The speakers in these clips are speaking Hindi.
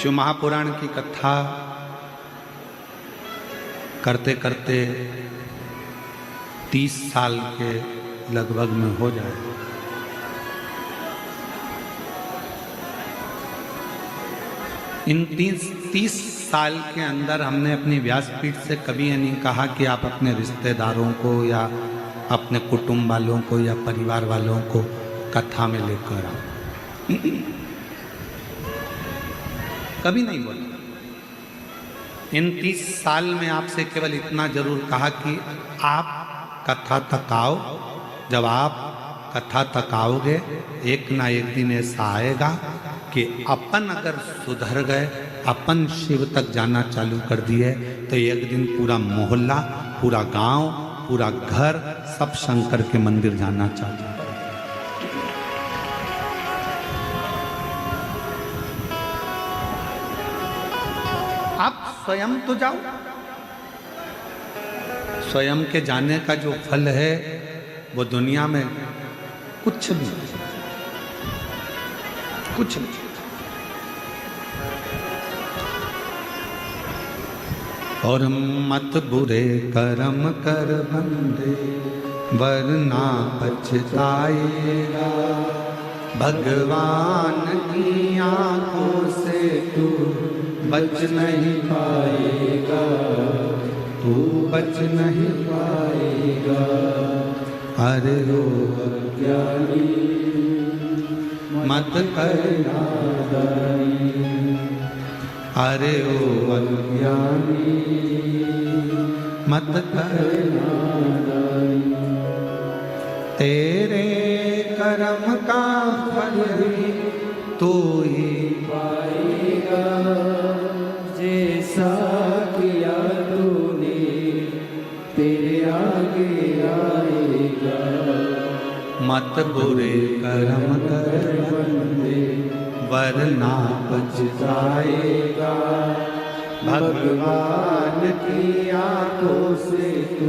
शिव महापुराण की कथा करते करते 30 साल के लगभग में हो जाए। इन 30 साल के अंदर हमने अपनी व्यासपीठ से कभी ये नहीं कहा कि आप अपने रिश्तेदारों को या अपने कुटुंब वालों को या परिवार वालों को कथा में लेकर आओ। कभी नहीं बोला। इन 30 साल में आपसे केवल इतना जरूर कहा कि आप कथा तक आओ। जब आप कथा तक आओगे एक ना एक दिन ऐसा आएगा कि अपन अगर सुधर गए, अपन शिव तक जाना चालू कर दिए तो एक दिन पूरा मोहल्ला, पूरा गांव, पूरा घर सब शंकर के मंदिर जाना चालू। आप स्वयं तो जाओ। स्वयं के जाने का जो फल है वो दुनिया में कुछ भी और मत बुरे कर्म कर बंदे वरना पछताएगा। भगवान की आंखों से तू बच नहीं पाएगा, तू बच नहीं पाएगा। अरे ओ अज्ञानी मत कर नादानी, अरे ओ अज्ञानी मत कर नादानी। तेरे कर्म का फल भी तू ही पाएगा, जैसा किया तूने तेरे आगे आएगा। मत बुरे कर्म कर बंदे वरना पछताएगा। भगवान की आंखों से तू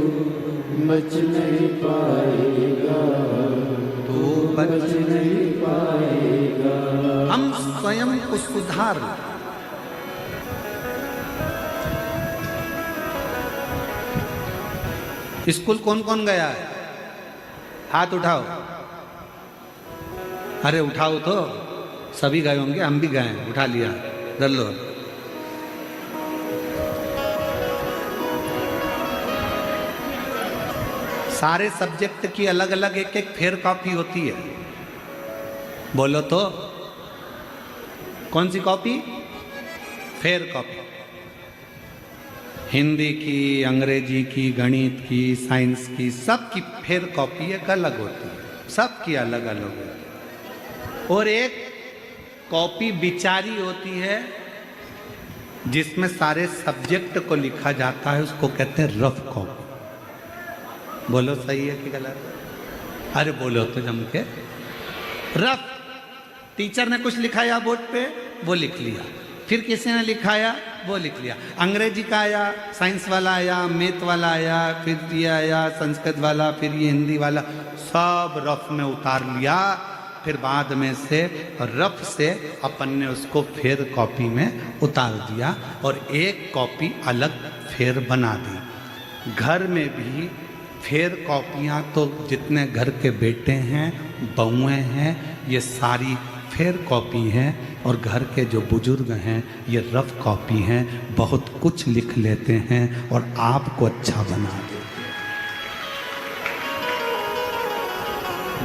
बच नहीं पाएगा, तू बच नहीं पाएगा। हम स्वयं को सुधार। स्कूल कौन कौन गया है? हाथ उठाओ। अरे उठाओ तो, सभी गए होंगे, हम भी गए, उठा लिया। डर लो। सारे सब्जेक्ट की अलग अलग एक एक फेयर कॉपी होती है। बोलो तो कौन सी कॉपी? Fair copy. हिंदी की, अंग्रेजी की, गणित की, साइंस की, सब की फेयर कॉपी एक अलग होती है। सब की अलग अलग होती है। और एक कॉपी बिचारी होती है जिसमें सारे सब्जेक्ट को लिखा जाता है, उसको कहते हैं रफ कॉपी। बोलो सही है कि गलत? अरे बोलो तो जम के। रफ। टीचर ने कुछ लिखाया बोर्ड पे, वो लिख लिया। फिर किसी ने लिखाया, वो लिख लिया। अंग्रेजी का आया, साइंस वाला आया, मैथ वाला आया, फिर ये आया संस्कृत वाला, फिर ये हिंदी वाला, सब रफ में उतार लिया। फिर बाद में से रफ से अपन ने उसको फेयर कॉपी में उतार दिया और एक कॉपी अलग फेयर बना दी। घर में भी फेयर कॉपियाँ तो जितने घर के बेटे हैं, बहुएँ हैं, ये सारी फेयर कॉपी हैं। और घर के जो बुजुर्ग हैं ये रफ कॉपी हैं। बहुत कुछ लिख लेते हैं और आपको अच्छा बना देते।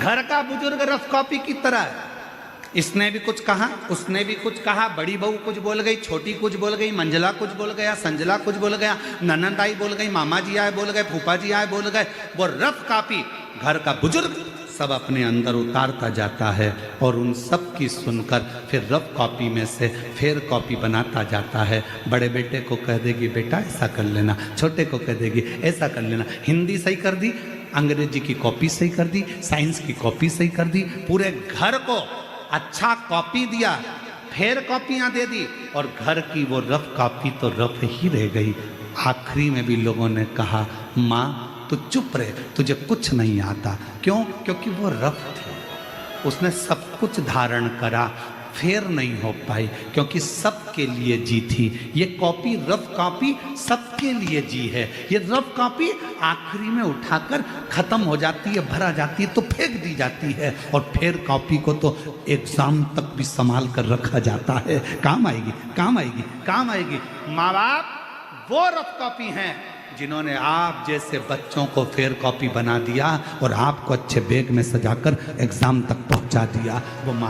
घर का बुजुर्ग रफ कॉपी की तरह है। इसने भी कुछ कहा, उसने भी कुछ कहा, बड़ी बहू कुछ बोल गई, छोटी कुछ बोल गई, मंजला कुछ बोल गया, संजला कुछ बोल गया, ननद आई बोल गई, मामा जी आए बोल गए, फूफा जी आए बोल गए। वो रफ कॉपी घर का बुजुर्ग सब अपने अंदर उतारता जाता है और उन सब की सुनकर फिर रफ कॉपी में से फेयर कॉपी बनाता जाता है। बड़े बेटे को कह देगी बेटा ऐसा कर लेना, छोटे को कह देगी ऐसा कर लेना। हिंदी सही कर दी, अंग्रेजी की कॉपी सही कर दी, साइंस की कॉपी सही कर दी। पूरे घर को अच्छा कॉपी दिया, फेयर कॉपियाँ दे दी और घर की वो रफ कॉपी तो रफ ही रह गई। आखिरी में भी लोगों ने कहा माँ तू चुप रहे, तुझे कुछ नहीं आता। क्यों? क्योंकि वो रफ थे, उसने सब कुछ धारण करा। फेयर नहीं हो पाई, क्योंकि सबके लिए जी थी। ये कॉपी, रफ कॉपी सबके लिए जी है। ये रफ कॉपी आखिरी में उठाकर खत्म हो जाती है, भरा जाती है तो फेंक दी जाती है, और फेयर कॉपी को तो एग्जाम तक भी संभाल कर रखा जाता है। काम आएगी, काम आएगी, काम आएगी। माँ बाप वो रफ कॉपी हैं जिन्होंने आप जैसे बच्चों को फेयर कॉपी बना दिया और आपको अच्छे बैग में सजाकर एग्जाम तक पहुंचा दिया। वो माँ